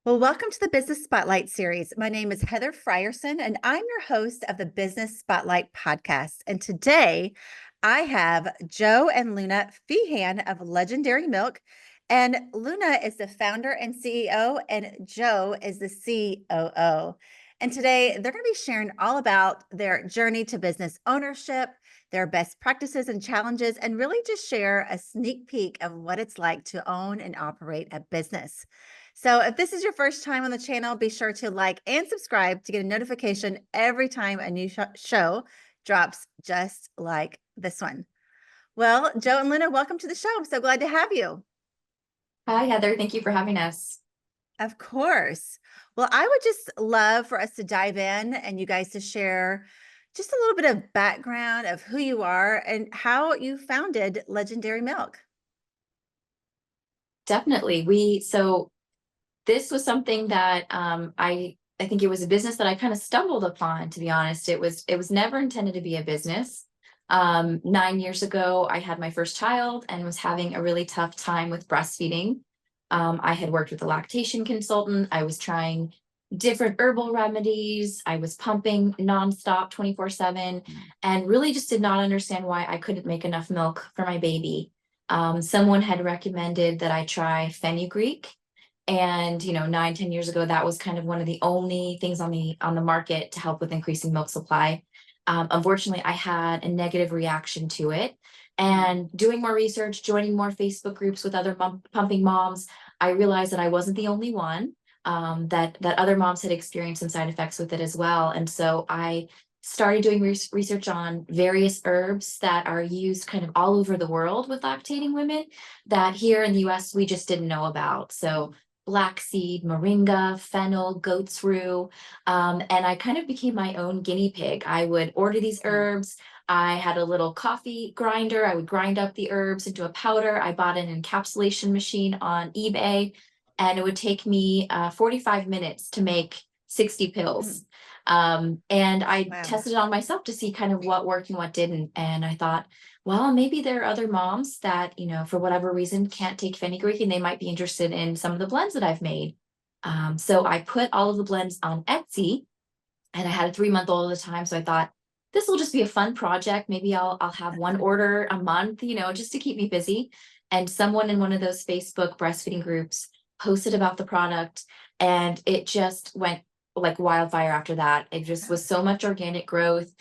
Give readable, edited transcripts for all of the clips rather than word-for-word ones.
Well, welcome to the Business Spotlight series. My name is Heather Frierson, and I'm your host of the Business Spotlight podcast. And today I have Joe and Luna Feehan of Legendary Milk. And Luna is the founder and CEO, and Joe is the COO. And today they're going to be sharing all about their journey to business ownership, their best practices and challenges, and really just share a sneak peek of what it's like to own and operate a business. So if this is your first time on the channel, be sure to like and subscribe to get a notification every time a new show drops, just like this one. Well, Joe and Luna, welcome to the show. I'm so glad to have you. Hi, Heather. Thank you for having us. Of course. Well, I would just love for us to dive in and you guys to share just a little bit of background of who you are and how you founded Legendary Milk. Definitely. So this was something that I think it was a business that I kind of stumbled upon, to be honest. It was never intended to be a business. 9 years ago, I had my first child and was having a really tough time with breastfeeding. I had worked with a lactation consultant. I was trying different herbal remedies. I was pumping nonstop 24/7 and really just did not understand why I couldn't make enough milk for my baby. Someone had recommended that I try fenugreek. And 9, 10 years ago, that was kind of one of the only things on the market to help with increasing milk supply. Unfortunately, I had a negative reaction to it. And doing more research, joining more Facebook groups with other pumping moms, I realized that I wasn't the only one. That other moms had experienced some side effects with it as well. And so I started doing research on various herbs that are used kind of all over the world with lactating women that here in the US we just didn't know about. So black seed, moringa, fennel, goat's rue. And I kind of became my own guinea pig. I would order these herbs. I had a little coffee grinder. I would grind up the herbs into a powder. I bought an encapsulation machine on eBay, and it would take me 45 minutes to make 60 pills. And I Wow. tested it on myself to see kind of what worked and what didn't. And I thought, well, maybe there are other moms that, for whatever reason, can't take fenugreek and they might be interested in some of the blends that I've made. So I put all of the blends on Etsy, and I had a 3-month-old at the time. So I thought, this will just be a fun project. Maybe I'll have one order a month, just to keep me busy. And someone in one of those Facebook breastfeeding groups posted about the product, and it just went like wildfire after that. It just was so much organic growth.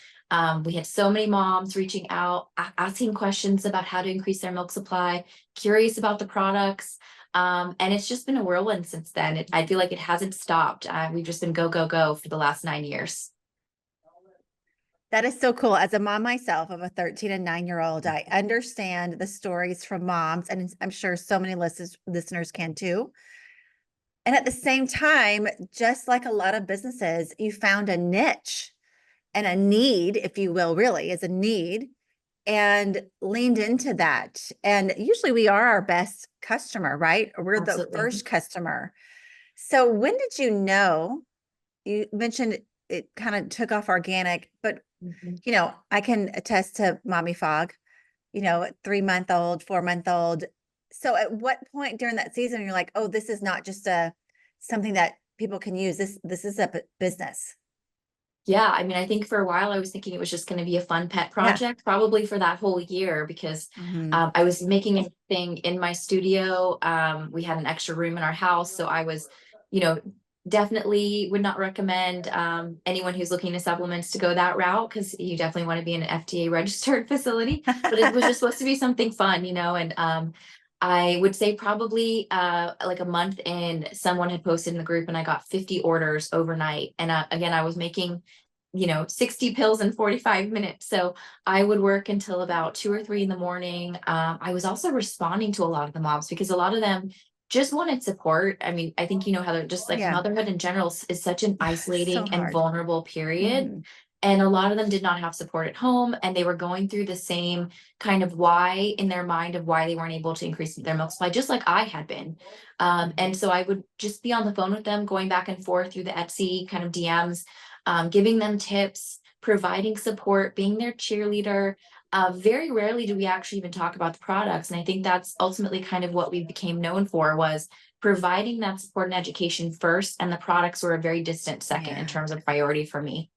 We had so many moms reaching out, asking questions about how to increase their milk supply, curious about the products. And it's just been a whirlwind since then. I feel like it hasn't stopped. We've just been go, go, go for the last 9 years. That is so cool. As a mom myself of a 13 and 9-year-old, I understand the stories from moms, and I'm sure so many listeners can too. And at the same time, just like a lot of businesses, you found a niche and a need, if you will, really is a need, and leaned into that. And usually we are our best customer, right? We're the Absolutely. first customer. So when did you know? You mentioned it kind of took off organic, but Mhm. I can attest to mommy fog, 3-month-old, 4-month-old. So at what point during that season you're like, oh, this is not just something that people can use. This is a business. Yeah, I mean, I think for a while I was thinking it was just going to be a fun pet Yeah. project, probably for that whole year, because Hmm. I was making a thing in my studio. We had an extra room in our house, so I was, you know, definitely would not recommend anyone who's looking to supplements to go that route, because you definitely want to be in an FDA registered facility. But it was just supposed to be something fun, and I would say probably like a month in, someone had posted in the group and I got 50 orders overnight. And again, I was making 60 pills in 45 minutes. So I would work until about 2 or 3 in the morning. I was also responding to a lot of the moms because a lot of them just wanted support. I mean, I think how they're just like, Yeah. motherhood in general is such an So isolating and hard. vulnerable period. Hmm. And a lot of them did not have support at home, and they were going through the same kind of why in their mind of why they weren't able to increase their milk supply, just like I had been. And so I would just be on the phone with them, going back and forth through the Etsy kind of DMs, giving them tips, providing support, being their cheerleader. Very rarely do we actually even talk about the products. And I think that's ultimately kind of what we became known for, was providing that support and education first, and the products were a very distant second in Yeah. terms of priority for me.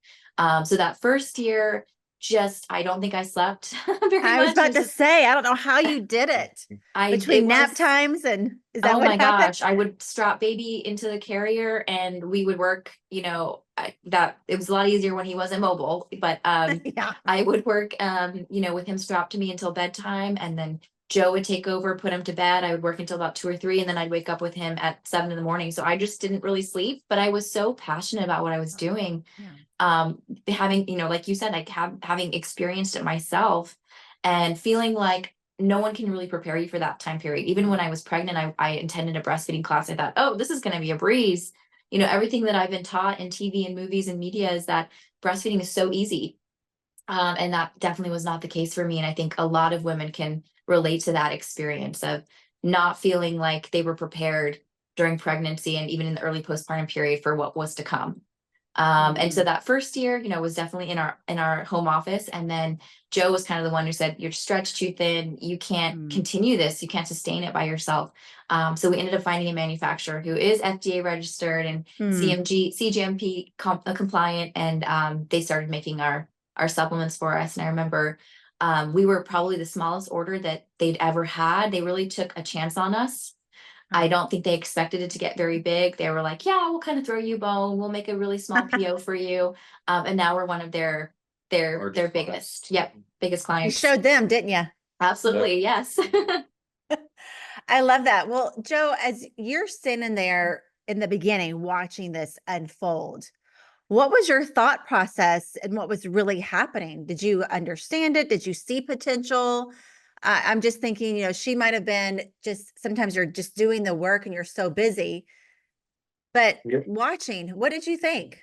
So that first year, just I don't think I slept very I was much. It about was to just say, I don't know how you did it it between nap was times, and is that Oh what my happened? gosh, I would strap baby into the carrier and we would work, that it was a lot easier when he wasn't mobile, but Yeah. I would work with him strapped to me until bedtime, and then Joe would take over, put him to bed. I would work until about 2 or 3, and then I'd wake up with him at 7 in the morning. So I just didn't really sleep, but I was so passionate about what I was doing. Yeah. Having, like you said, like having experienced it myself, and feeling like no one can really prepare you for that time period. Even when I was pregnant, I attended a breastfeeding class. I thought, oh, this is going to be a breeze. Everything that I've been taught in TV and movies and media is that breastfeeding is so easy. And that definitely was not the case for me. And I think a lot of women can relate to that experience of not feeling like they were prepared during pregnancy and even in the early postpartum period for what was to come. And so Mm. that first year, was definitely in our home office. And then Joe was kind of the one who said, "You're stretched too thin. You can't Mm. continue this. You can't sustain it by yourself." So we ended up finding a manufacturer who is FDA registered and Mm. CGMP compliant, and they started making our supplements for us. And I remember we were probably the smallest order that they'd ever had. They really took a chance on us. I Oh. don't think they expected it to get very big. They were like, "Yeah, we'll kind of throw you a bone. We'll make a really small PO for you." And now we're one of their Largest clients. biggest, yep, biggest You clients. showed them, didn't you? Absolutely, yes. I love that. Well, Joe, as you're standing there in the beginning watching this unfold, what was your thought process and what was really happening? Did you understand it? Did you see potential? I'm just thinking, she might have been just sometimes you're just doing the work and you're so busy, but Yeah. watching, what did you think?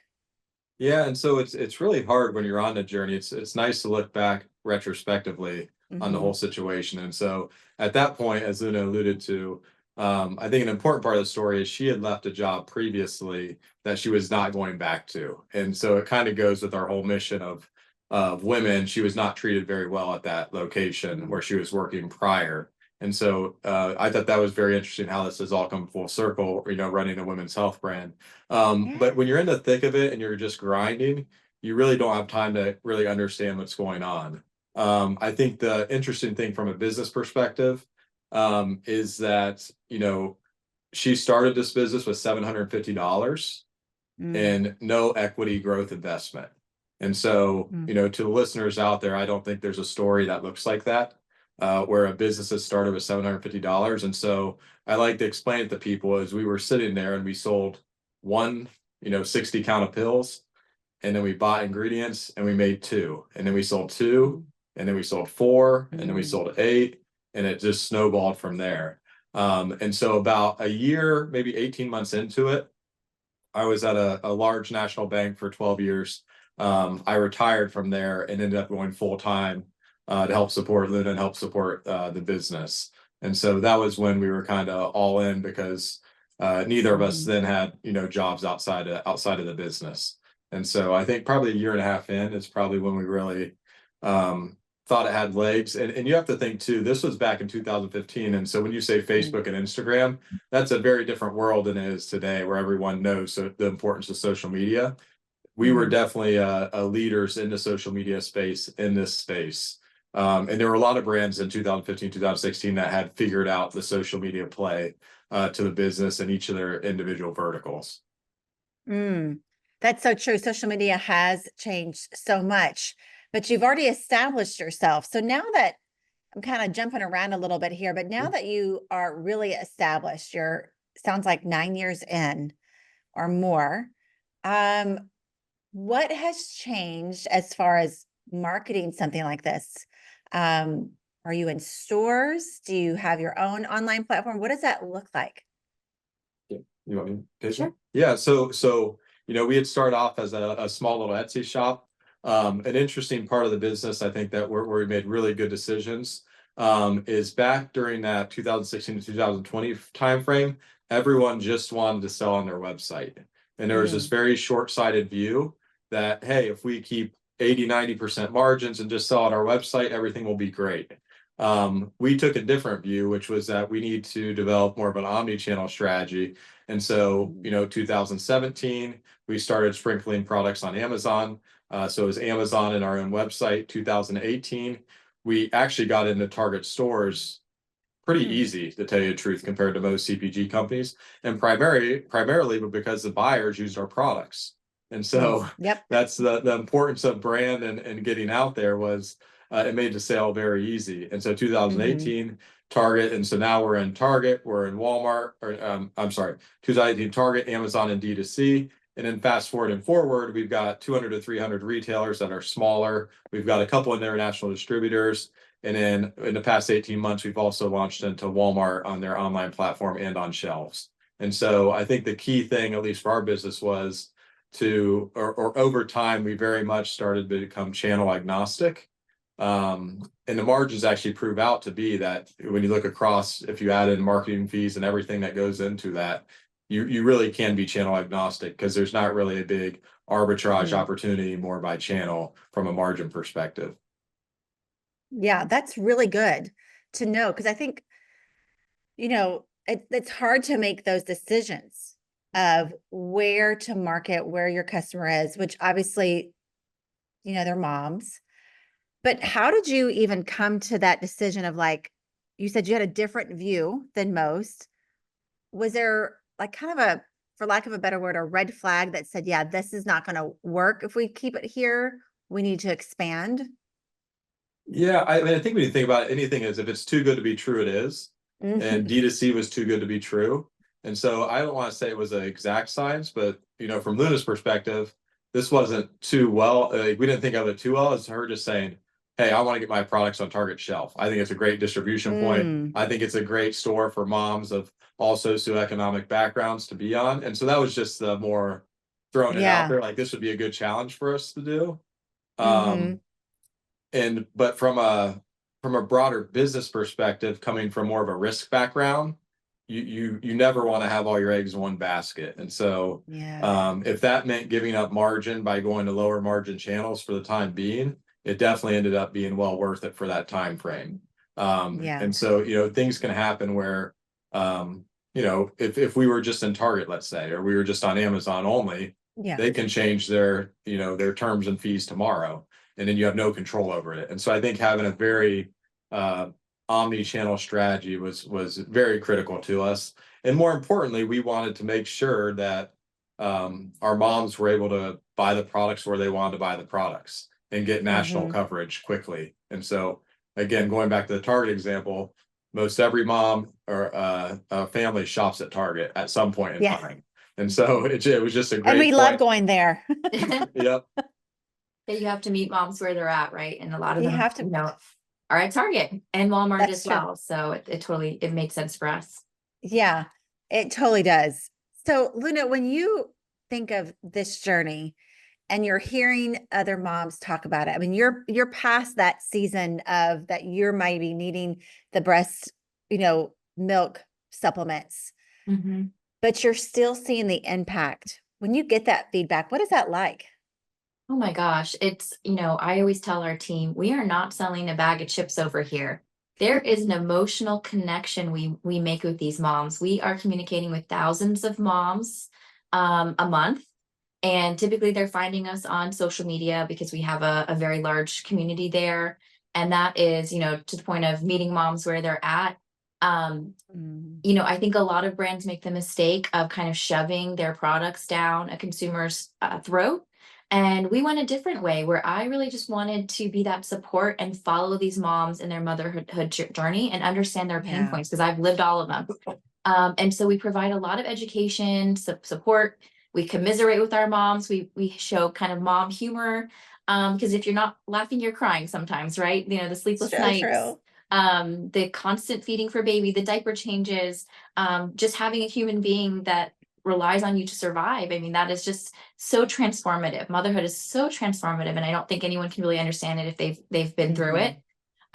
Yeah, and so it's really hard when you're on the journey. It's nice to look back retrospectively on the Hmm. whole situation. And so at that point, as Luna alluded to, I think an important part of the story is she had left a job previously that she was not going back to. And so it kind of goes with our whole mission of women. She was not treated very well at that location where she was working prior. And so I thought that was very interesting how this has all come full circle, running a women's health brand. Yeah. But when you're in the thick of it and you're just grinding, you really don't have time to really understand what's going on. I think the interesting thing from a business perspective is that, she started this business with $750 Mm. and no equity growth investment. And so, Mm. to the listeners out there, I don't think there's a story that looks like that, where a business has started with $750. And so I like to explain it to people as we were sitting there and we sold one, 60 count of pills, and then we bought ingredients and we made two, and then we sold two, and then we sold four, and then we Mm. sold eight, and it just snowballed from there. And so about a year, maybe 18 months into it, I was at a large national bank for 12 years. I retired from there and ended up going full time to help support Luna and help support the business. And so that was when we were kind of all in because neither of us Mhm. then had jobs outside of the business. And so I think probably a year and a half in is probably when we really thought it had legs. And you have to think too, this was back in 2015. And so when you say Mm. Facebook and Instagram, that's a very different world than it is today, where everyone knows the importance of social media. We were Mm. definitely leaders in the social media space in this space. And there were a lot of brands in 2015, 2016 that had figured out the social media play to the business in each of their individual verticals. Mm. That's so true. Social media has changed so much, but you've already established yourself. So now that I'm kind of jumping around a little bit here, but now that you are really established, you're sounds like 9 years in or more. Um, what has changed as far as marketing something like this? Um, are you in stores? Do you have your own online platform? What does that look like? Yeah. You want me to take Sure. that? Yeah. So we had started off as a small little Etsy shop. An interesting part of the business, I think that where we made really good decisions, is back during that 2016 to 2020 timeframe, everyone just wanted to sell on their website. And there was this Mm. very short-sighted view that, hey, if we keep 80-90% margins and just sell on our website, everything will be great. We took a different view, which was that we need to develop more of an omni-channel strategy. And so, 2017, we started sprinkling products on Amazon. So it was Amazon and our own website. 2018, we actually got into Target stores pretty easy, to tell you the truth, compared to most CPG companies, and primarily because the buyers used our products. And so Yep. that's the importance of brand and getting out there was it made the sale very easy. And so 2018 Target, and so now we're in Target, we're in Walmart, or I'm sorry, 2018 Target, Amazon, and D2C. And then fast forward, we've got 200 to 300 retailers that are smaller. We've got a couple of international distributors. And then in the past 18 months, we've also launched into Walmart on their online platform and on shelves. And so I think the key thing, at least for our business, was or over time, we very much started to become channel agnostic. And the margins actually prove out to be that when you look across, if you add in marketing fees and everything that goes into that, you really can be channel agnostic, because there's not really a big arbitrage opportunity more by channel from a margin perspective. Yeah, that's really good to know, because I think, it's hard to make those decisions of where to market, where your customer is, which obviously, they're moms. But how did you even come to that decision of, like, you said you had a different view than most? Was there like kind of for lack of a better word, a red flag that said, yeah, this is not going to work if we keep it here, we need to expand? Yeah, I mean, I think when you think about it, anything is, if it's too good to be true, it is. And Mhm. D2C was too good to be true. And so I don't want to say it was an exact science, but from Luna's perspective, this wasn't too well. We didn't think of it too well. It's her just saying, "Hey, I want to get my products on Target shelf. I think it's a great distribution point. I think it's a great store for moms of all socioeconomic backgrounds to be on." And so that was just the more throwing it out Yeah. there, like this would be a good challenge for us to do. Hmm. But from a broader business perspective, coming from more of a risk background, you never want to have all your eggs in one basket. And so Yeah. if that meant giving up margin by going to lower margin channels for the time being, it definitely ended up being well worth it for that time frame. Yeah. And so things can happen where if we were just in Target, let's say, or we were just on Amazon only, Yeah. they can change their their terms and fees tomorrow, and then you have no control over it. And so I think having a very omni-channel strategy was very critical to us. And more importantly, we wanted to make sure that our moms were able to buy the products where they wanted to buy the products and get national coverage quickly. And so again, going back to the Target example, most every mom or family shops at Target at some point in Yeah. time. And so it was just a And we great love point. going there. Yep. That you have to meet moms where they're at, right? And a lot of You them, have to. are at Target and Walmart That's as true. well. So it totally, it makes sense for us. Yeah, it totally does. So, Luna, when you think of this journey and you're hearing other moms talk about it, I mean, you're past that season of that you're maybe needing the breast, milk supplements, but you're still seeing the impact. When you get that feedback, what is that like? Oh my gosh. It's, I always tell our team, we are not selling a bag of chips over here. There is an emotional connection we make with these moms. We are communicating with thousands of moms a month. And typically they're finding us on social media because we have a very large community there. And that is, to the point of meeting moms where they're at. I think a lot of brands make the mistake of kind of shoving their products down a consumer's throat. And we went a different way where I really just wanted to be that support and follow these moms in their motherhood journey and understand their pain points, because I've lived all of them. And so we provide a lot of education, support. We commiserate with our moms. We show kind of mom humor. Because if you're not laughing, you're crying sometimes, right? The sleepless So nights, true. the constant feeding for baby, the diaper changes, just having a human being that relies on you to survive. I mean, that is just so transformative. Motherhood is so transformative, and I don't think anyone can really understand it if they've been through it.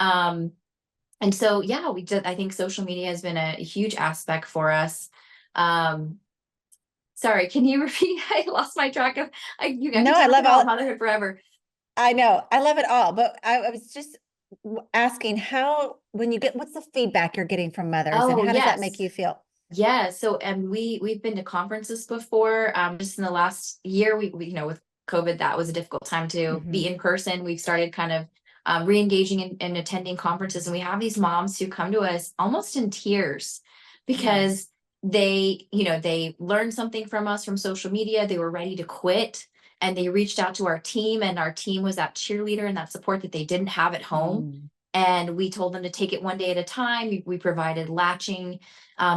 And so, yeah, I think social media has been a huge aspect for us. Sorry, can you repeat? I lost my track of, you guys No, I talk love about all. motherhood forever. I know, I love it all, but I was just asking when you get, what's the feedback you're getting from mothers and Oh, how does that make yes. you feel? Yeah, so and we've been to conferences before. Just in the last year, we you know, with COVID, that was a difficult time to be Mhm. in person. We've started kind of re-engaging in attending conferences, and we have these moms who come to us almost in tears because they learned something from us from social media. They were ready to quit, and they reached out to our team, and our team was that cheerleader and that support that they didn't have at home. Mm. And we told them to take it one day at a time. We provided latching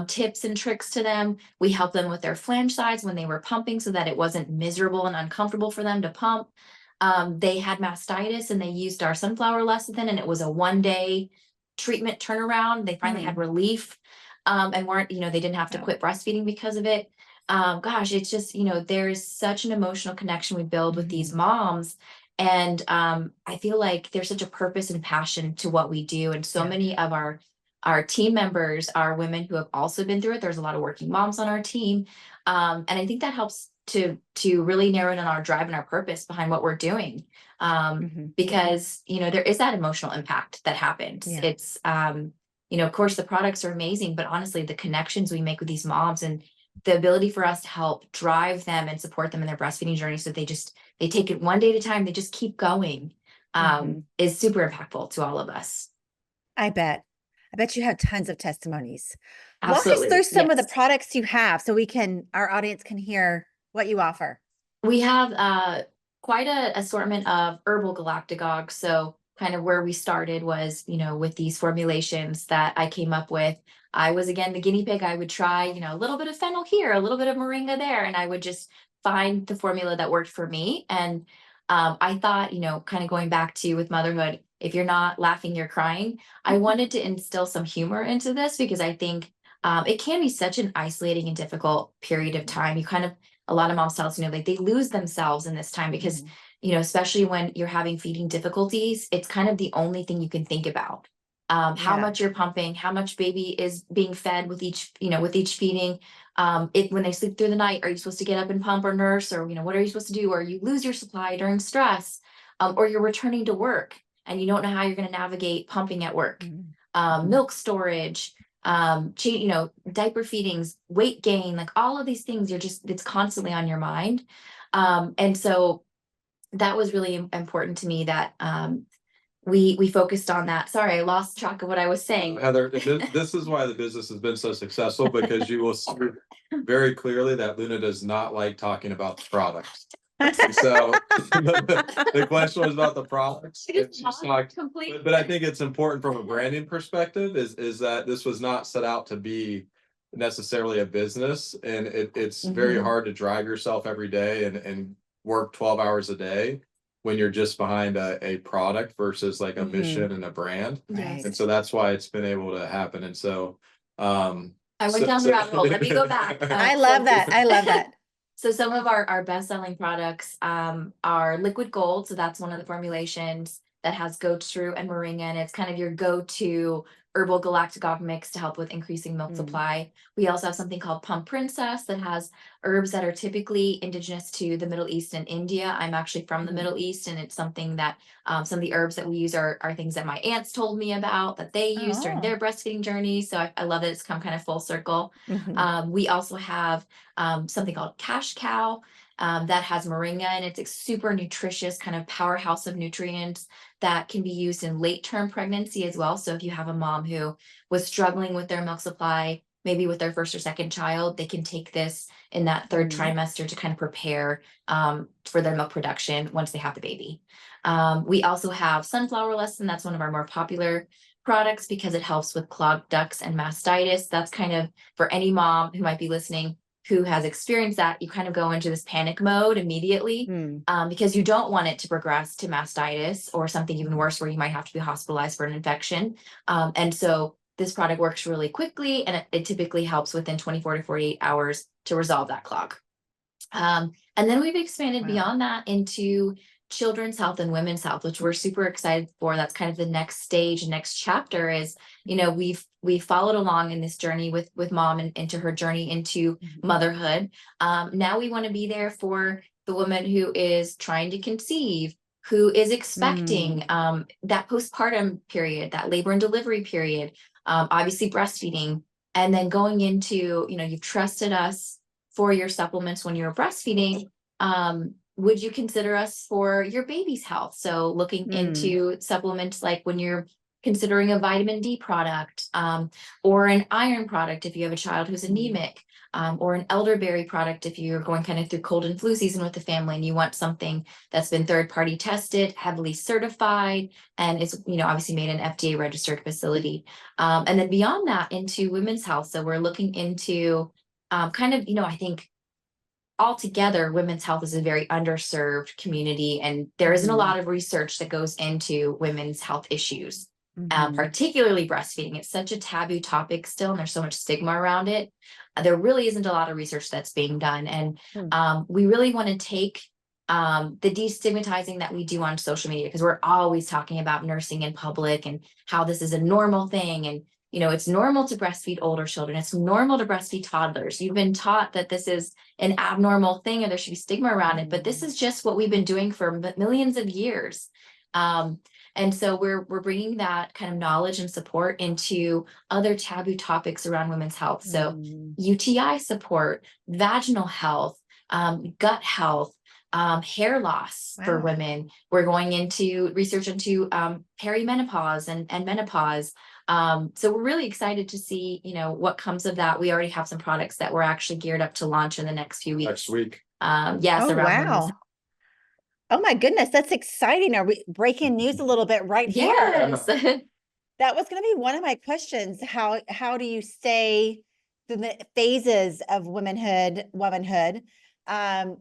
tips and tricks to them. We helped them with their flange sides when they were pumping so that it wasn't miserable and uncomfortable for them to pump. They had mastitis and they used our sunflower lecithin, and it was a 1 day treatment turnaround. They finally had Mm. relief, and they didn't have to Wow. quit breastfeeding because of it. Gosh, it's just, there's such an emotional connection we build with these Mhm. moms. And I feel like there's such a purpose and passion to what we do. And so Yeah. many of our team members are women who have also been through it. There's a lot of working moms on our team. And I think that helps to really narrow in on our drive and our purpose behind what we're doing. Mhm. Because, there is that emotional impact that happens. Yeah. It's, of course, the products are amazing, but honestly, the connections we make with these moms and the ability for us to help drive them and support them in their breastfeeding journey so they take it one day at a time, they just keep going, Mhm. is super impactful to all of us. I bet. I bet you have tons of testimonies. Walk us through Absolutely. some of the Yes. products you have so our audience can hear what you offer. We have quite a assortment of herbal galactagogues. So kind of where we started was, with these formulations that I came up with. I was again the guinea pig. I would try, a little bit of fennel here, a little bit of moringa there, and I would just find the formula that worked for me. And I thought, kind of going back to with motherhood, if you're not laughing, you're crying. I wanted to instill some humor into this because I think it can be such an isolating and difficult period of time. A lot of moms tell us, like they lose themselves in this time because, Mhm. especially when you're having feeding difficulties, it's kind of the only thing you can think about. How Yeah. much you're pumping, how much baby is being fed with each feeding. When they sleep through the night, are you supposed to get up and pump or nurse, or what are you supposed to do? Or you lose your supply during stress, or you're returning to work and you don't know how you're going to navigate pumping at work, Mhm. Mhm. milk storage, diaper feedings, weight gain, like all of these things, it's constantly on your mind. And so that was really important to me that we focused on that. Sorry, I lost track of what I was saying. Heather, this is why the business has been so successful, because you will see very clearly that Luna does not like talking about the products. So the question was about the products. And she's talked, Completely. but I think it's important from a branding perspective is that this was not set out to be necessarily a business, and it's very Mhm. hard to drive yourself every day and work 12 hours a day when you're just behind a product versus like a Mhm. mission and a brand. Right. And so that's why it's been able to happen. And so I went down the rabbit hole. Let me go back. I love that. I love that. So some of our best-selling products are liquid gold. So that's one of the formulations that has goat shrew and moringa, and it's kind of your go-to herbal galactagogue mix to help with increasing milk Mm. supply. We also have something called Pump Princess that has herbs that are typically indigenous to the Middle East and India. I'm actually from the Mhm. Middle East, and it's something that some of the herbs that we use are things that my aunts told me about that they used during Oh. their breastfeeding journey. So I love that it's come kind of full circle. Mhm. We also have something called Cash Cow that has moringa, and it's a super nutritious kind of powerhouse of nutrients that can be used in late term pregnancy as well. So if you have a mom who was struggling with their milk supply, maybe with their first or second child, they can take this in that third Mhm. trimester to kind of prepare for their milk production once they have the baby. We also have sunflower lecithin. That's one of our more popular products because it helps with clogged ducts and mastitis. That's kind of for any mom who might be listening who has experienced that. You kind of go into this panic mode immediately Mm. because you don't want it to progress to mastitis or something even worse where you might have to be hospitalized for an infection. And so this product works really quickly, and it typically helps within 24 to 48 hours to resolve that clog. And then we've expanded Wow. beyond that into children's health and women's health, which we're super excited for. That's kind of the next stage, next chapter is, we've followed along in this journey with mom and into her journey into Mhm. motherhood. Now we want to be there for the woman who is trying to conceive, who is expecting that postpartum period, that labor and delivery period, obviously breastfeeding, and then going into, you've trusted us for your supplements when you're breastfeeding. Would you consider us for your baby's health? So looking into supplements like when you're considering a vitamin D product, or an iron product if you have a child who's anemic, or an elderberry product if you're going kind of through cold and flu season with the family and you want something that's been third-party tested, heavily certified, and it's, obviously made in an FDA registered facility. And then beyond that, into women's health. So we're looking into kind of, I think altogether, women's health is a very underserved community, and there isn't a lot of research that goes into women's health issues, particularly breastfeeding. It's such a taboo topic still, and there's so much stigma around it. There really isn't a lot of research that's being done, and we really want to take the destigmatizing that we do on social media, because we're always talking about nursing in public and how this is a normal thing, and it's normal to breastfeed older children. It's normal to breastfeed toddlers. You've been taught that this is an abnormal thing, or there should be stigma around it, but this is just what we've been doing for millions of years. And so we're bringing that kind of knowledge and support into other taboo topics around women's health. So UTI support, vaginal health, gut health, hair loss for women. We're going into research into perimenopause and menopause. So we're really excited to see, what comes of that. We already have some products that we're actually geared up to launch in the next few weeks. Next week. Yes. Oh, around wow. women's. Oh my goodness, that's exciting. Are we breaking news a little bit right here? Yes. That was going to be one of my questions. How do you stay through the phases of womanhood?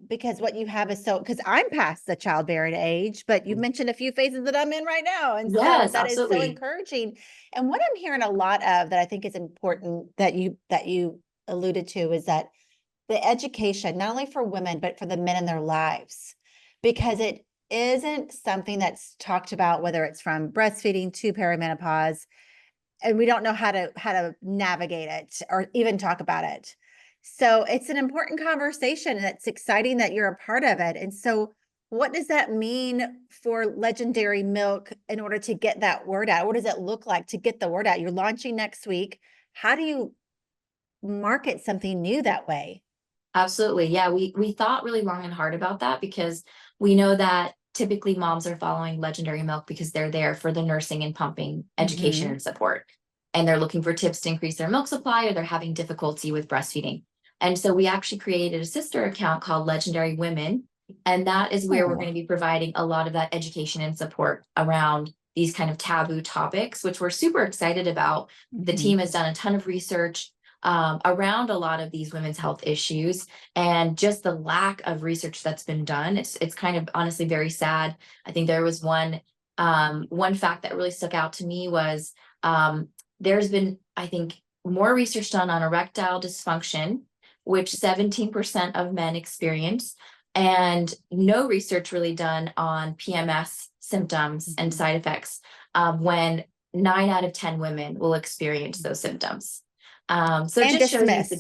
Because what you have is because I'm past the childbearing age, but you mentioned a few phases that I'm in right now. And so Yes, that is so absolutely. encouraging. And what I'm hearing a lot of that I think is important that you alluded to is that the education, not only for women, but for the men in their lives, because it isn't something that's talked about, whether it's from breastfeeding to perimenopause, and we don't know how to navigate it or even talk about it. So it's an important conversation, and it's exciting that you're a part of it. And so what does that mean for Legendary Milk in order to get that word out? What does it look like to get the word out? You're launching next week. How do you market something new that way? Absolutely. Yeah, we thought really long and hard about that, because we know that typically moms are following Legendary Milk because they're there for the nursing and pumping education and support. And they're looking for tips to increase their milk supply, or they're having difficulty with breastfeeding. And so we actually created a sister account called Legendary Women. And that is where we're going to be providing a lot of that education and support around these kind of taboo topics, which we're super excited about. The team has done a ton of research around a lot of these women's health issues, and just the lack of research that's been done. It's kind of honestly very sad. I think there was one fact that really stuck out to me was there's been, I think, more research done on erectile dysfunction, which 17% of men experience, and no research really done on PMS symptoms and side effects, when 9 out of 10 women will experience those symptoms. So it just shows you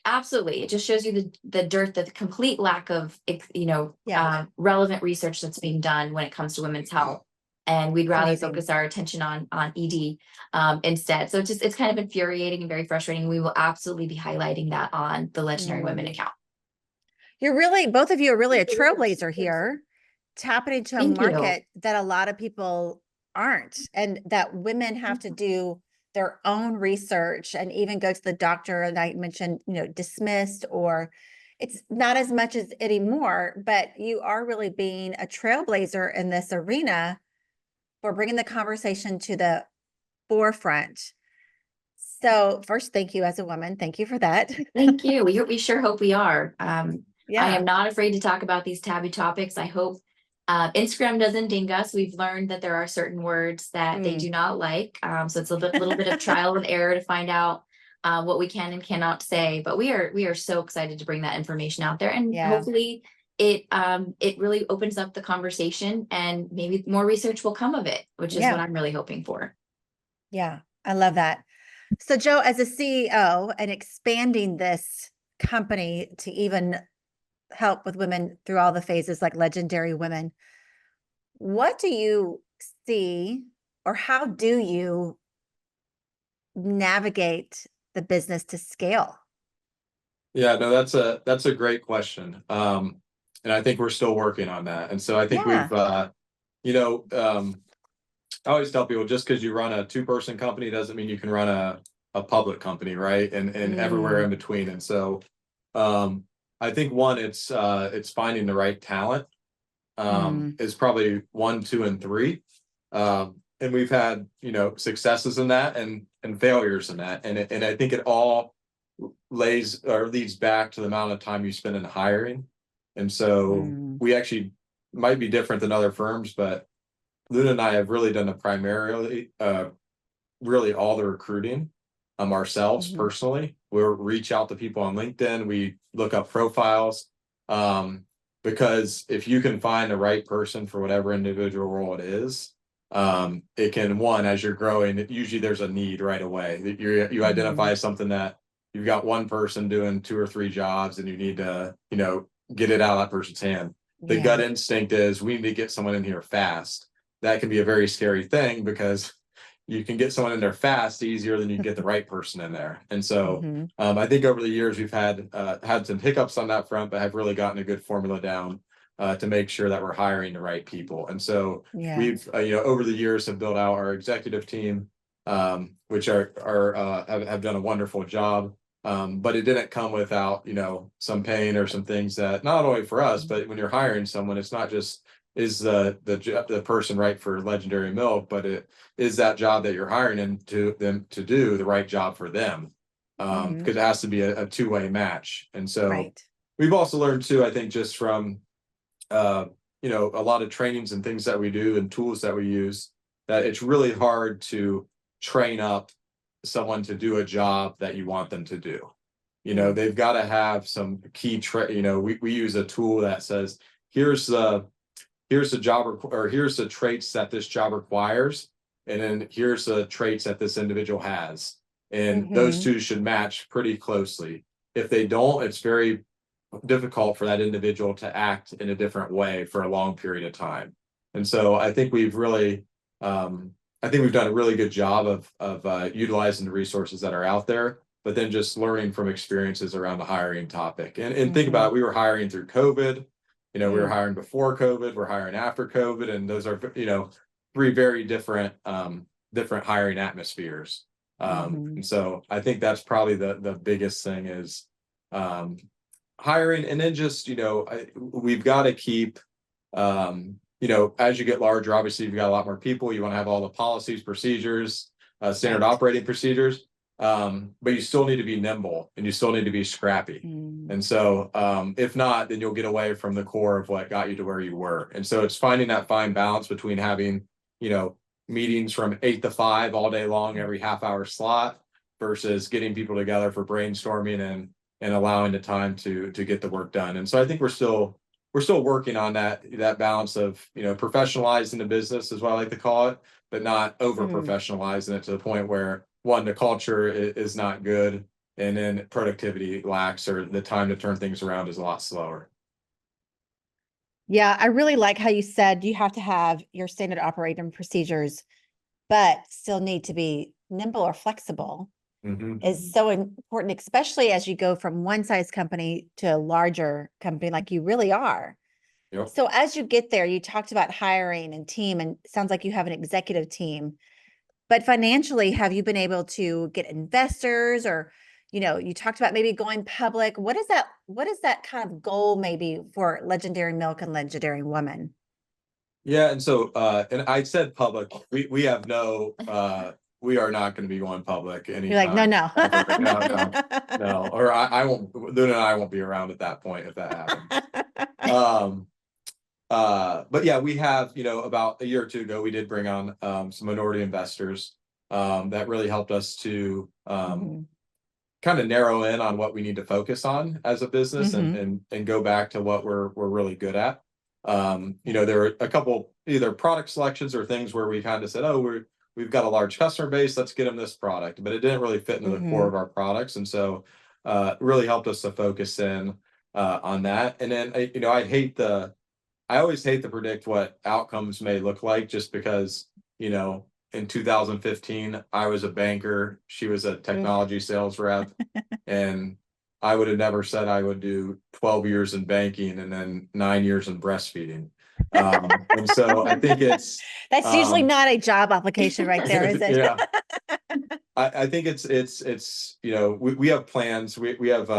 absolutely, it just shows you the complete lack of, relevant research that's being done when it comes to women's health. And we'd rather focus our attention on ED instead. So it's kind of infuriating and very frustrating. We will absolutely be highlighting that on the Legendary Women account. Both of you are really a trailblazer here, tapping into a market that a lot of people aren't, and that women have to do their own research and even go to the doctor. And I mentioned, dismissed, or it's not as much as anymore, but you are really being a trailblazer in this arena for bringing the conversation to the forefront. So first, thank you as a woman. Thank you for that. Thank you. We sure hope we are. I am not afraid to talk about these taboo topics. I hope Instagram doesn't ding us. We've learned that there are certain words that they do not like. So it's a little bit of trial and error to find out what we can and cannot say. But we are so excited to bring that information out there, and hopefully it really opens up the conversation, and maybe more research will come of it, which is what I'm really hoping for. Yeah, I love that. So Joe, as a CEO and expanding this company to even help with women through all the phases like Legendary Women, What do you see, or how do you navigate the business to scale? Yeah, no, that's a great question. And I think we're still working on that. And so I think Yeah. we've you know, I always tell people just because you run a two-person company doesn't mean you can run a public company, right? And everywhere in Mm, between. And so I think one, it's finding the right talent mm, is probably one, two, and three. And we've had, successes in that and failures in that. And I think it all lays or leads back to the amount of time you spend in hiring. And so mm, we actually might be different than other firms, but Luna and I have really done the primarily really all the recruiting ourselves mhm, personally. We'll reach out to people on LinkedIn, we look up profiles. Um, because if you can find the right person for whatever individual role it is, it can, one, as you're growing, usually there's a need right away that you mhm. identify something that you've got one person doing two or three jobs and you need to, get it out of that person's hand. The gut Yeah. instinct is we need to get someone in here fast. That can be a very scary thing because you can get someone in there fast easier than you get the right person in there. And so Mhm. I think over the years we've had some hiccups on that front, but have really gotten a good formula down to make sure that we're hiring the right people. And so Yeah. we've over the years have built out our executive team, which have done a wonderful job. But it didn't come without some pain or some things that not only for us, Mhm. but when you're hiring someone, it's not just is the person right for Legendary Milk, but it is that job that you're hiring them to do the right job for them. Mhm. Because it has to be a two-way match. And so Right. we've also learned too, I think, just from uh, a lot of trainings and things that we do and tools that we use, that it's really hard to train up someone to do a job that you want them to do. Mm, They've got to have some we use a tool that says, here's the or here's the traits that this job requires, and then here's the traits that this individual has, and those mhm. two should match pretty closely. If they don't, it's very difficult for that individual to act in a different way for a long period of time. And so I think we've really I think we've done a really good job of utilizing the resources that are out there, but then just learning from experiences around the hiring topic. And think about Mhm. it, we were hiring through COVID. We were Mm, hiring before COVID, we're hiring after COVID, and those are three very different hiring atmospheres. mhm. And so I think that's probably the biggest thing is um, hiring, and then just we've got to keep as you get larger, obviously you've got a lot more people, you want to have all the policies, procedures, standard Right. operating procedures, but you still need to be nimble and you still need to be scrappy. Mm, And so if not, then you'll get away from the core of what got you to where you were. And so it's finding that fine balance between having you know meetings from 8 to 5 all day long, every half-hour slot, versus getting people together for brainstorming and allowing the time to get the work done. And so I think we're still working on that balance of professionalizing the business, is what I like to call it, but not over mm. professionalizing it to the point where, one, the culture is not good, and then productivity lacks, or the time to turn things around is a lot slower. Yeah, I really like how you said you have to have your standard operating procedures, but still need to be nimble or flexible is so important, especially as you go from one size company to a larger company like you really are. Yep. So as you get there, you talked about hiring and team, and it sounds like you have an executive team. But financially, have you been able to get investors, or, you talked about maybe going public? What is that kind of goal maybe for Legendary Milk and Legendary Woman? Yeah, and so and I said public. We have no we are not going to be going public You're like, no, anytime no. ever. No, no, no. Or I won't. Luna and I won't be around at that point if that happens. Um, but yeah, we have, about a year or two ago, we did bring on some minority investors that really helped us to Mhm, kind of narrow in on what we need to focus on as a business, and mhm. and go back to what we're really good at. Yeah. There are a couple either product selections or things where we kind of said, oh, we've got a large customer base, let's get them this product, but it didn't really fit into the core Mhm, of our products, and so really helped us to focus in on that. And then I hate I always hate to predict what outcomes may look like, just because, you know, in 2015, I was a banker, she was a technology sales rep, and I would have never said I would do 12 years in banking and then 9 years in breastfeeding. And so I think it's That's usually not a job application right there, is it? yeah. I think it's we have plans. We have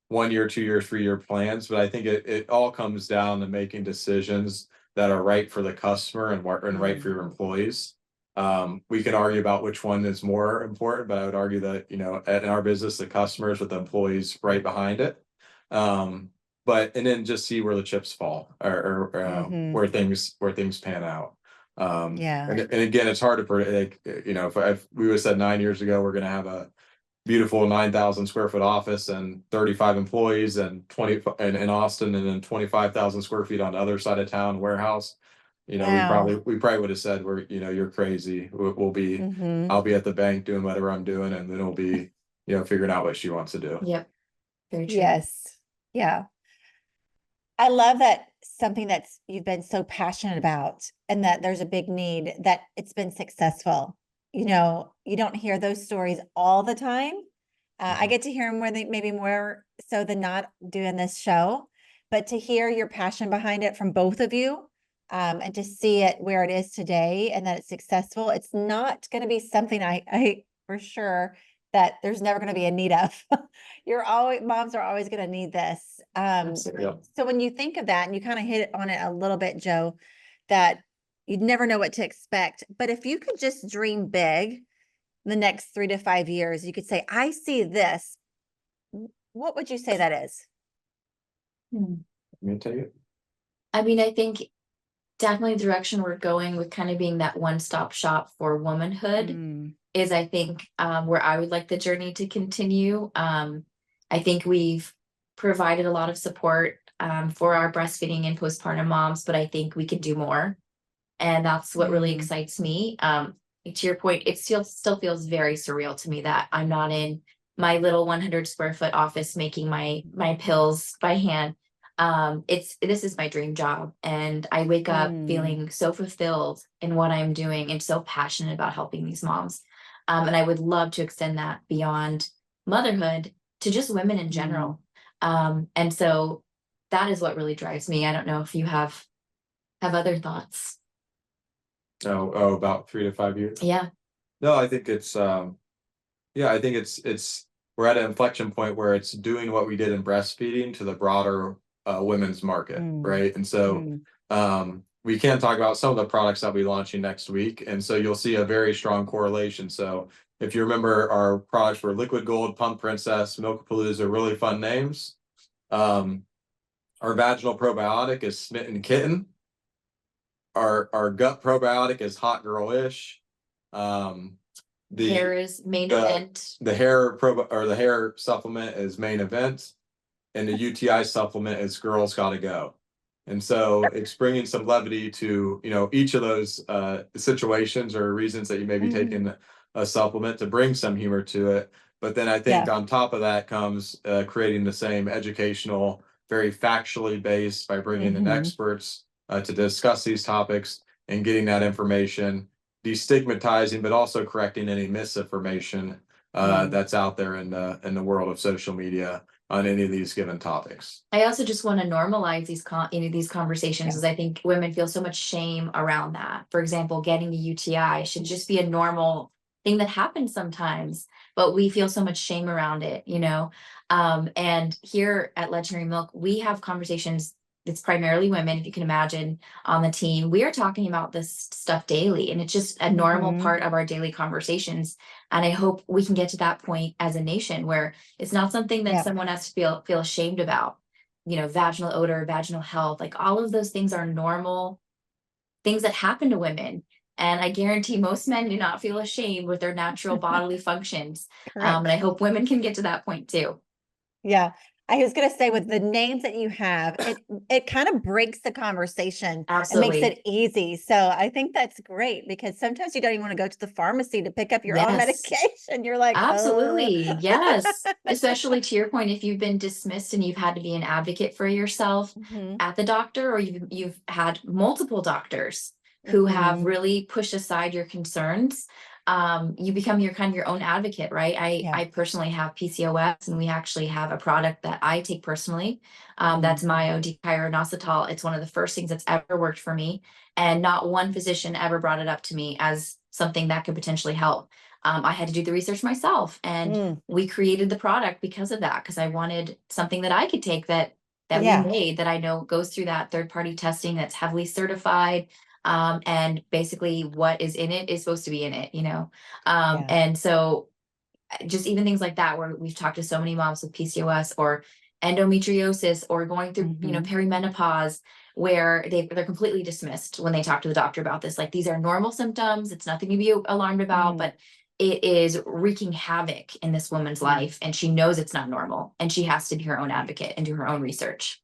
1 year, 2 year, 3 year plans, but I think it all comes down to making decisions that are right for the customer and right for your employees. We can argue about which one is more important, but I would argue that, in our business, the customers with the employees right behind it. And then just see where the chips fall, or where things pan out. Yeah. And again, it's hard to predict. If we would have said 9 years ago, we're going to have a beautiful 9,000 square foot office and 35 employees and 20 in Austin, and then 25,000 square feet on the other side of town warehouse. Wow. We probably would have said, you're crazy. I'll be at the bank doing whatever I'm doing, and then we'll be, figuring out what she wants to do. Yep. Very true. Yes. Yeah. I love that something that's you've been so passionate about, and that there's a big need, that it's been successful. You don't hear those stories all the time. I get to hear them maybe more so than not doing this show, but to hear your passion behind it from both of you, and to see it where it is today and that it's successful, it's not going to be something I for sure that there's never going to be a need of. Moms are always going to need this. Absolutely. Yeah. So when you think of that, and you kind of hit on it a little bit, Joe, that you'd never know what to expect. But if you could just dream big the next 3 to 5 years, you could say, I see this. What would you say that is? Hmm. Let me tell you. I mean, I think definitely the direction we're going with kind of being that one-stop shop for womanhood is, I think, where I would like the journey to continue. I think we've provided a lot of support for our breastfeeding and postpartum moms, but I think we could do more. And that's what really excites me. To your point, it still feels very surreal to me that I'm not in my little 100 square foot office making my pills by hand. This is my dream job, and I wake up feeling so fulfilled in what I'm doing and so passionate about helping these moms. And I would love to extend that beyond motherhood to just women in general. And so that is what really drives me. I don't know if you have other thoughts. Oh, about 3 to 5 years. Yeah. No, I think it's I think it's we're at an inflection point where it's doing what we did in breastfeeding to the broader women's market, right? And so we can talk about some of the products that we're launching next week, and so you'll see a very strong correlation. So if you remember, our products were Liquid Gold, Pump Princess, Milkapalooza, really fun names. Our vaginal probiotic is Smitten Kitten. Our gut probiotic is Hot Girl-ish. The hair is main event. The hair supplement is Main Event, and the UTI supplement is Girls Gotta Go. And so it's bringing some levity to each of those situations or reasons that you may be taking a supplement, to bring some humor to it. But then I think on top of that comes creating the same educational, very factually based, by bringing in experts to discuss these topics and getting that information, destigmatizing, but also correcting any misinformation that's out there in the world of social media on any of these given topics. I also just want to normalize these conversations, as I think women feel so much shame around that. For example, getting a UTI should just be a normal thing that happens sometimes, but we feel so much shame around it, and here at Legendary Milk, we have conversations. It's primarily women, if you can imagine, on the team. We are talking about this stuff daily, and it's just a normal part of our daily conversations. And I hope we can get to that point as a nation where it's not something that someone has to feel ashamed about. Vaginal odor, vaginal health, like all of those things are normal things that happen to women. And I guarantee most men do not feel ashamed with their natural bodily functions. And I hope women can get to that point too. Yeah. I was gonna say with the names that you have, it kind of breaks the conversation and makes Absolutely. it easy. So I think that's great because sometimes you don't even want to go to the pharmacy to pick up your own Yes. medication. You're like, Absolutely. Yes. Especially to your point, if you've been dismissed and you've had to be an advocate for yourself Mhm, at the doctor, or you've had multiple doctors who have mhm. really pushed aside your concerns, you become your kind of your own advocate, right? Yeah. I personally have PCOS, and we actually have a product that I take personally. Mm, That's myodechiroinositol. It's one of the first things that's ever worked for me, and not one physician ever brought it up to me as something that could potentially help. I had to do the research myself, and mm, we created the product because of that, because I wanted something that I could take that we yeah. made, that I know goes through that third party testing, that's heavily certified. And basically what is in it is supposed to be in it, you know. Yeah. And so just even things like that, where we've talked to so many moms with PCOS or endometriosis or going through, you know, Mhm, perimenopause, where they're completely dismissed when they talk to the doctor about this. Like, these are normal symptoms. It's nothing to be alarmed about, mhm, but it is wreaking havoc in this woman's mm. life, and she knows it's not normal, and she has to be her own advocate and do her own research.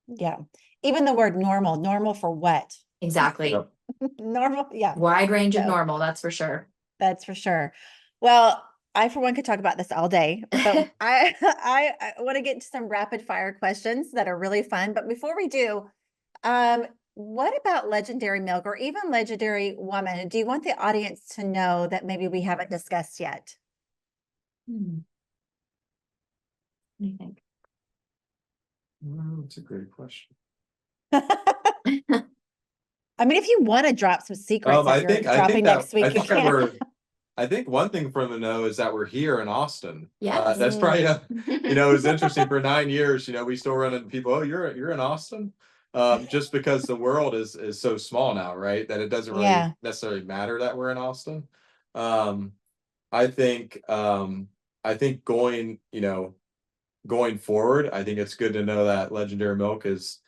Yeah. Even the word normal, normal for what? Exactly. Yep. Normal. Yeah. Wide range of So normal, that's for sure. that's for sure. Well, I for one could talk about this all day, but I want to get into some rapid fire questions that are really fun. But before we do, um, what about legendary milk or even legendary woman? Do you want the audience to know that maybe we haven't discussed yet? Hmm, what do you think? That's a great question. I mean, if you want to drop some secrets that you're I think dropping that next week, you can. I think one thing for them to know is that we're here in Austin. Yes. That's probably Mm, you know, it's interesting for 9 years. You know, we still run into people. Oh, you're in Austin, just because the world is so small now, right? That it doesn't really yeah. necessarily matter that we're in Austin. Um, I think I think going forward, I think it's good to know that Legendary Milk is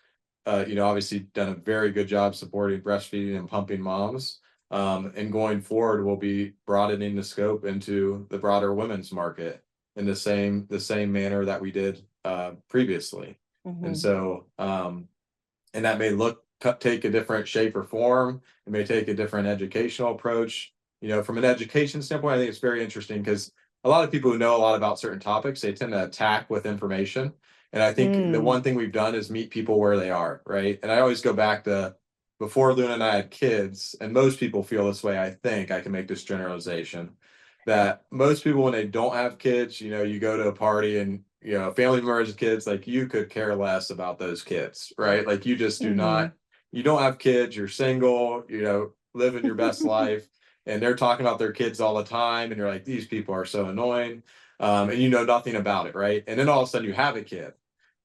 you know, obviously done a very good job supporting breastfeeding and pumping moms. And going forward, we'll be broadening the scope into the broader women's market in the same manner that we did previously. And Mhm, so, and that may take a different shape or form. It may take a different educational approach. You know, from an education standpoint, I think it's very interesting because a lot of people who know a lot about certain topics, they tend to attack with information. And I think the mm, one thing we've done is meet people where they are, right? And I always go back to before Luna and I had kids, and most people feel this way. I think I can make this generalization that most people, when they don't have kids, you know, you go to a party and you know, family members with kids, like you could care less about those kids, right? Like you just do mhm. not, you don't have kids, you're single, you know, living your best life, and they're talking about their kids all the time, and you're like, these people are so annoying, and you know nothing about it, right? And then all of a sudden you have a kid,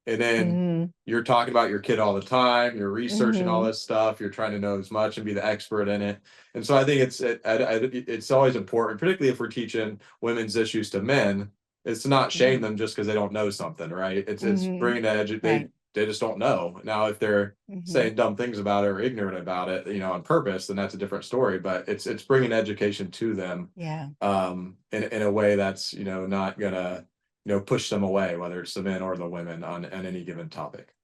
and then Mhm, you're talking about your kid all the time, you're researching all mhm, this stuff, you're trying to know as much and be the expert in it. And so I think it's always important, particularly if we're teaching women's issues to men, is to not shame mhm, them just because they don't know something, right? It's mhm. bringing the Right. they just don't know. Now if they're Mhm. saying dumb things about it or ignorant about it, you know, on purpose, then that's a different story. But it's bringing education to them, Yeah, in a way that's, you know, not gonna, you know, push them away, whether it's the men or the women on any given topic.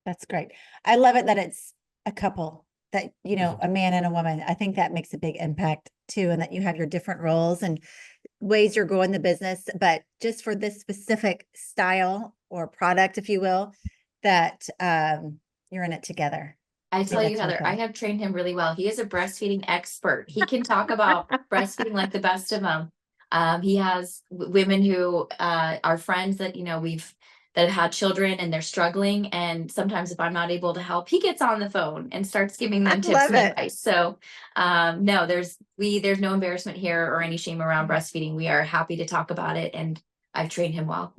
that's great. I love it that it's a couple that, Mhm. a man and a woman. I think that makes a big impact too, and that you have your different roles and ways you're growing the business, but just for this specific style or product, if you will, that you're in it together. I I think tell you, that's really Heather, I cool. have trained him really well. He is a breastfeeding expert. He can talk about breastfeeding like the best of them. He has women who are friends that, you know, that have had children and they're struggling. And sometimes if I'm not able to help, he gets on the phone and starts giving I them tips love and it. advice. So no, there's no embarrassment here or any shame around breastfeeding. We are happy to talk about it, and I've trained him well.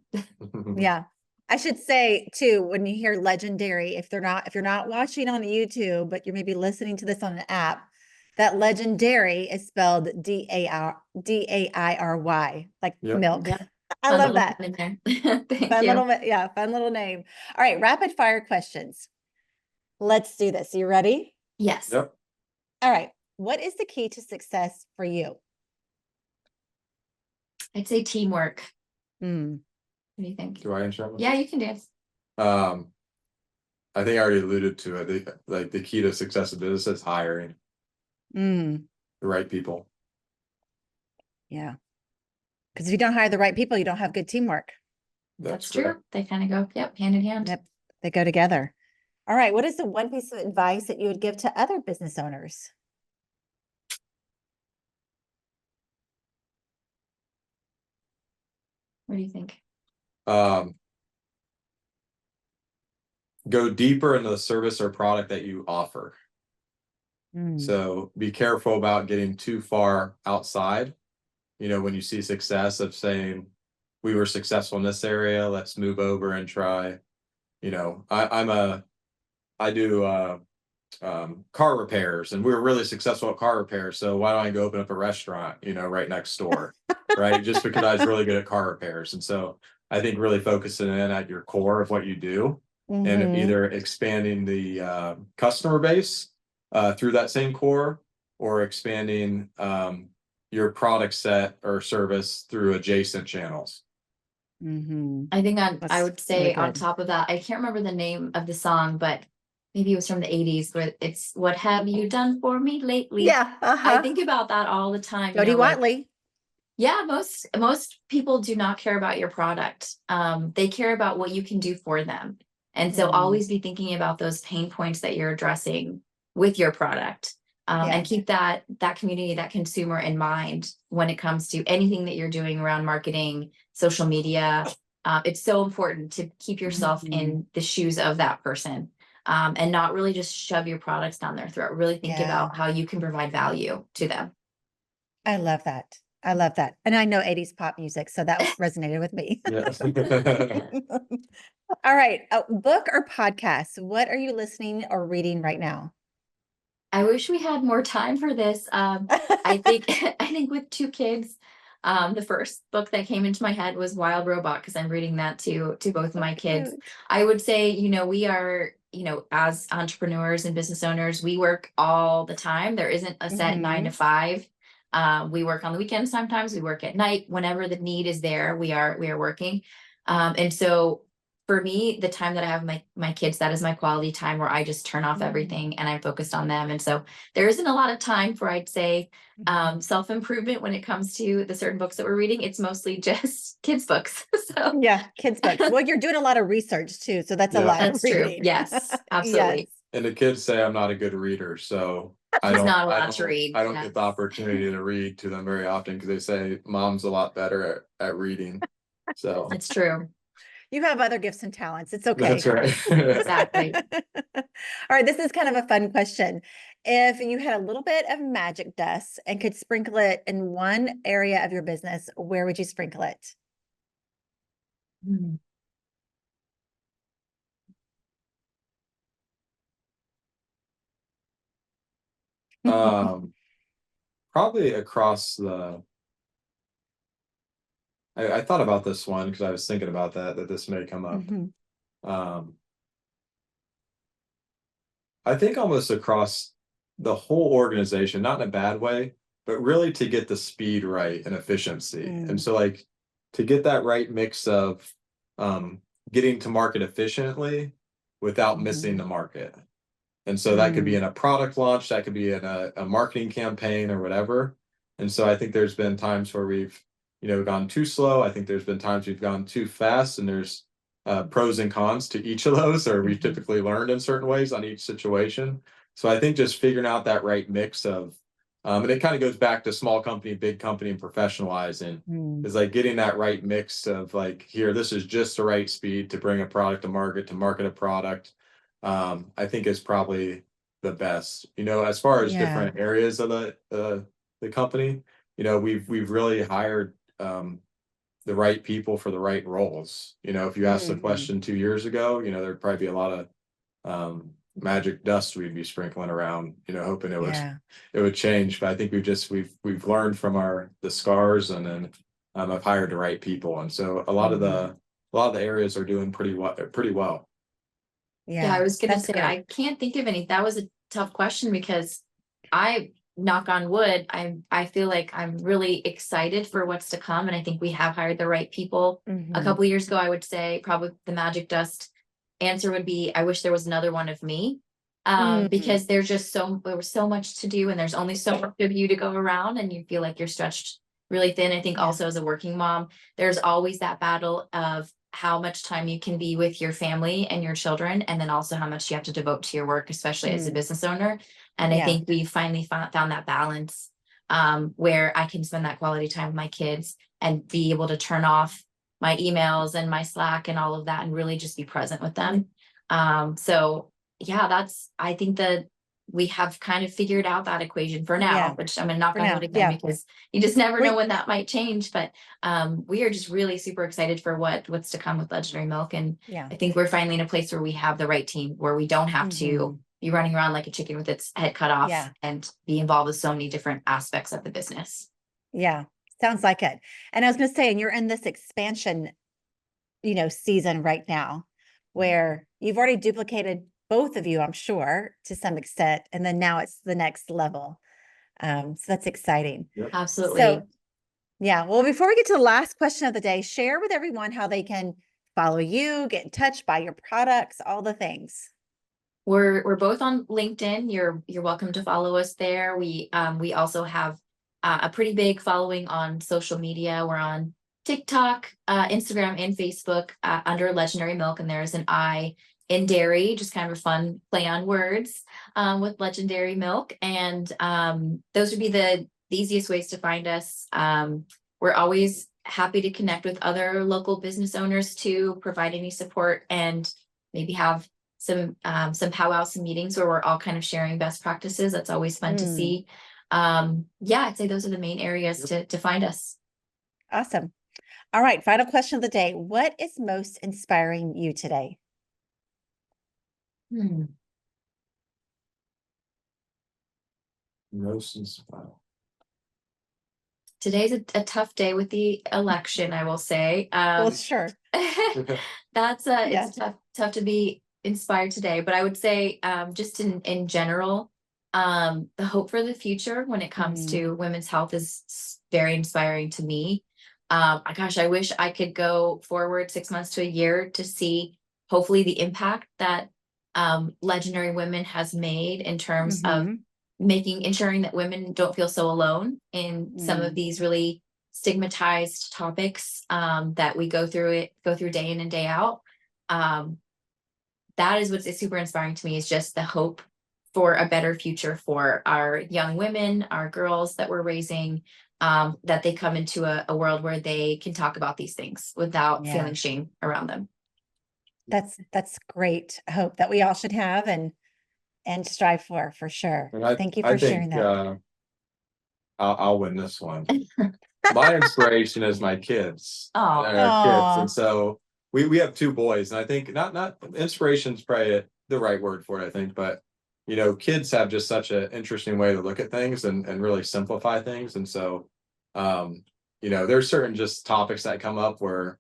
Yeah. I should say too, when you hear legendary, if you're not watching on YouTube, but you're maybe listening to this on an app, that legendary is spelled Dairy, like Yep. milk. Yeah, I fun love little that. pun in there. Thank you. Yeah, fun little name. All right, rapid fire questions. Let's do this. You ready? Yes, Yep. All right. What is the key to success for you? I'd say teamwork. Hmm. What do you think? Do I intro? Yeah, you can dance. I think I already alluded to it. Like the key to success of business is hiring Mm, the right people. yeah. Because if you don't hire the right people, you don't have good teamwork. That's correct. true. They kind of go, yep, hand in hand. Yep. They go together. All right. What is the one piece of advice that you would give to other business owners? What do you think? Um, go deeper into the service or product that you offer. Mm, So be careful about getting too far outside. You know, when you see success of saying, we were successful in this area, let's move over and try. You know, I do car repairs, and we were really successful at car repairs. So why don't I go open up a restaurant, you know, right next door, right? Just because I was really good at car repairs. And so I think really focusing in at your core of what you do, and mhm. either expanding the customer base through that same core, or expanding your product set or service through adjacent channels. Mhm. I think I That's would say really on good. top of that, I can't remember the name of the song, but maybe it was from the 80s, but it's "What have you done for me lately?" Yeah. I think about that all the time, Jody like, Watley. yeah, most people do not care about your product. They care about what you can do for them. And so Mm, always be thinking about those pain points that you're addressing with your product. Yeah. And keep that community, that consumer in mind when it comes to anything that you're doing around marketing, social media. It's so important to keep yourself Mhm. in the shoes of that person, and not really just shove your products down their throat. Really think Yeah. about how you can provide value to them. I love that. I love that. And I know 80s pop music, so that resonated with me. Yes. All right. Book or podcast? What are you listening or reading right now? I wish we had more time for this. I think I think with two kids, the first book that came into my head was Wild Robot, because I'm reading that to both of my kids. Cute. I would say, we are, as entrepreneurs and business owners, we work all the time. There isn't a set 9 to 5. We work on the weekends sometimes, we work at night. Whenever the need is there, we are working. And so for me, the time that I have my kids, that is my quality time where I just turn off Mm. everything and I'm focused on them. And so there isn't a lot of time for, I'd say, Mhm. self-improvement when it comes to the certain books that we're reading. It's mostly just kids' books. So Yeah, kids' books. Well, you're doing a lot of research too, so that's a Yeah. lot of that's true. reading. Yes, Yes. absolutely. And the kids say I'm not a good reader, so I He's don't. not I allowed to don't. read. I don't Yes. get the opportunity to read to them very often because they say mom's a lot better at reading. So It's true. You have other gifts and talents. It's okay. that's right. Exactly. All right, this is kind of a fun question. If you had a little bit of magic dust and could sprinkle it in one area of your business, where would you sprinkle it? Hmm. Probably across the. I thought about this one because I was thinking about that this may come up. Mhm. Um, I think almost across the whole organization, not in a bad way, but really to get the speed right and efficiency. And Mm, so like to get that right mix of um getting to market efficiently without missing mhm, the market. And so that could be mm, in a product launch, that could be in a marketing campaign or whatever. And so I think there's been times where we've, gone too slow. I think there's been times we've gone too fast, and there's pros and cons to each of those, or we've mhm. typically learned in certain ways on each situation. So I think just figuring out that right mix of, and it kind of goes back to small company, big company, and professionalizing, Mm, is like getting that right mix of like, here, this is just the right speed to bring a product to market a product. I think is probably the best. As far as Yeah. different areas of the company, we've really hired the right people for the right roles. If you asked the Mhm. question 2 years ago, there'd probably be a lot of magic dust we'd be sprinkling around, hoping Yeah. it would change. But I think we've learned from the scars, and then I've hired the right people, and so Mhm. a lot of the areas are doing pretty well. Yeah, Yeah, I was gonna that's say great. I can't think of any. That was a tough question because I knock on wood, I feel like I'm really excited for what's to come. And I think we have hired the right people. A Mhm. couple years ago, I would say probably the magic dust answer would be, I wish there was another one of me. Because there was so much to do, and there's only so much of you to go around, and you feel like you're stretched really thin. I think Yeah. also as a working mom, there's always that battle of how much time you can be with your family and your children, and then also how much you have to devote to your work, especially as a business owner. And I Yeah. think we finally found that balance, where I can spend that quality time with my kids and be able to turn off my emails and my Slack and all of that and really just be present with them. So yeah, I think that we have kind of figured out that equation for now, Yeah. which I'm gonna knock For on now. wood again, Yeah. because you just never know Wait. when that might change. But we are just really super excited for what's to come with Legendary Milk. And Yeah. I think we're finally in a place where we have the right team, where we don't have to Mhm. be running around like a chicken with its head cut off Yeah. and be involved with so many different aspects of the business. Yeah. Sounds like it. And I was going to say, and you're in this expansion, season right now where you've already duplicated both of you, I'm sure, to some extent. And then now it's the next level. So that's exciting. Absolutely. So, yeah. Well, before we get to the last question of the day, share with everyone how they can follow you, get in touch, buy your products, all the things. We're both on LinkedIn. You're welcome to follow us there. We also have a pretty big following on social media. We're on TikTok, Instagram, and Facebook under Legendary Milk, and there's an I in dairy, just kind of a fun play on words with Legendary Milk. And those would be the easiest ways to find us. We're always happy to connect with other local business owners to provide any support and maybe have some powwows and meetings where we're all kind of sharing best practices. That's always fun to see. Yeah, I'd say those are the main areas to find us. Awesome. All right. Final question of the day. What is most inspiring you today? Most inspiring. Today's a tough day with the election, I will say. Well, sure. It's tough to be inspired today, but I would say just in general, the hope for the future when it comes to women's health is very inspiring to me. Gosh, I wish I could go forward 6 months to a year to see hopefully the impact that Legendary Women has made in terms of ensuring that women don't feel so alone in some of these really stigmatized topics that we go through day in and day out. That is what's super inspiring to me, is just the hope for a better future for our young women, our girls that we're raising, that they come into a world where they can talk about these things without feeling shame around them. That's great hope that we all should have and strive for sure. Thank you for sharing that. I'll win this one. My inspiration is my kids. Oh. Our kids. And so we have 2 boys, and I think not inspiration is probably the right word for it, I think, but kids have just such an interesting way to look at things and really simplify things. And so there's certain just topics that come up where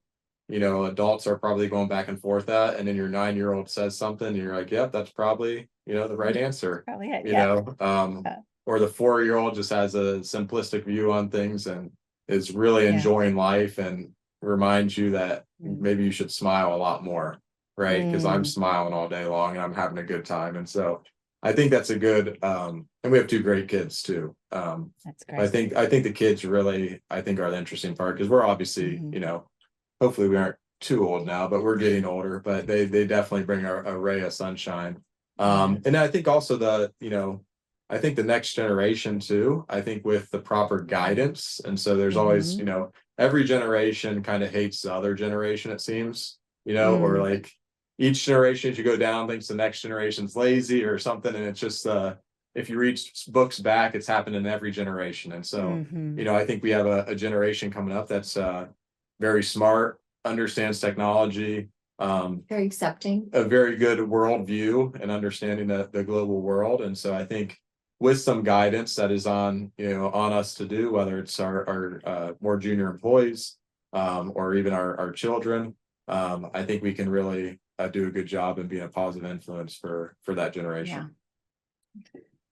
adults are probably going back and forth at, and then your 9-year-old says something and you're like, yep, that's probably the right answer. Probably it, or the 4-year-old just has a simplistic view on things and is really enjoying life and reminds you that maybe you should smile a lot more, right? Because I'm smiling all day long and I'm having a good time. And so I think that's a good and we have 2 great kids too. That's great. I think the kids really are the interesting part, because we're obviously hopefully we aren't too old now, but we're getting older, but they definitely bring a ray of sunshine. And I think also I think the next generation too, I think with the proper guidance. And so there's always, every generation kind of hates the other generation, it seems, or like each generation as you go down thinks the next generation's lazy or something. And it's just, if you read books back, it's happened in every generation. And so, I think we have a generation coming up that's very smart, understands technology, very accepting, a very good worldview and understanding the global world. And so I think with some guidance that is on us to do, whether it's our more junior employees or even our children, I think we can really do a good job in being a positive influence for that generation.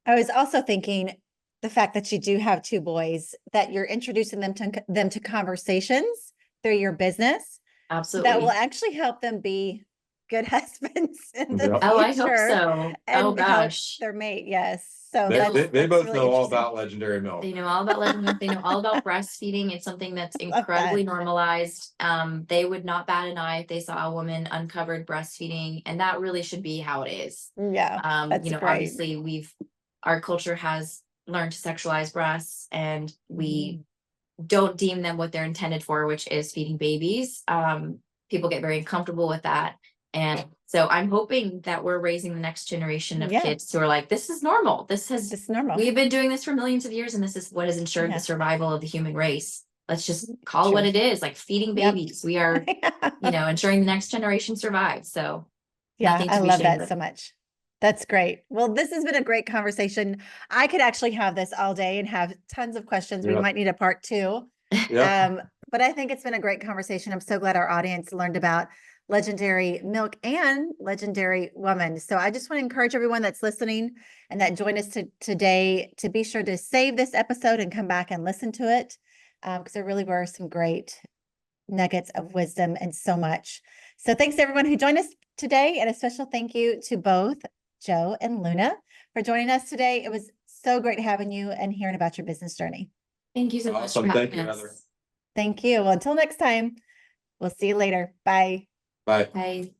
I was also thinking, the fact that you do have two boys, that you're introducing them to conversations through your business that will Absolutely. actually help them be good husbands in the Yep. Oh, I hope future so. Oh, and help gosh. their mate. Yes. So They, that's, they, they that's both really know all interesting. about legendary milk. They know all about legend milk. They know all about breastfeeding. It's something that's Love that. incredibly normalized. They would not bat an eye if they saw a woman uncovered breastfeeding, and that really should be how it is. Yeah, that's You know, great. obviously our culture has learned to sexualize breasts, and we don't deem them what they're intended for, which is feeding babies. People get very uncomfortable with that. And so I'm hoping that we're raising the next generation of Yeah. kids who are like, this is normal. This is normal. We've been doing this for millions of years, and this is what has ensured Yeah. the survival of the human race. Let's just call it what True. it is, like feeding Yep. babies. We are, you know, ensuring the next generation survives. So Yeah, nothing to I be love ashamed that of. so much. That's great. Well, this has been a great conversation. I could actually have this all day and have tons of questions. We Yep. might need a part 2. Yep. But I think it's been a great conversation. I'm so glad our audience learned about legendary milk and legendary woman. So I just want to encourage everyone that's listening and that joined us today to be sure to save this episode and come back and listen to it, because there really were some great nuggets of wisdom and so much. So thanks to everyone who joined us today, and a special thank you to both Joe and Luna for joining us today. It was so great having you and hearing about your business journey. Thank you so much for Awesome. Thank having you, us. Heather. Thank you. Well, until next time, we'll see you later. Bye. Bye. Bye.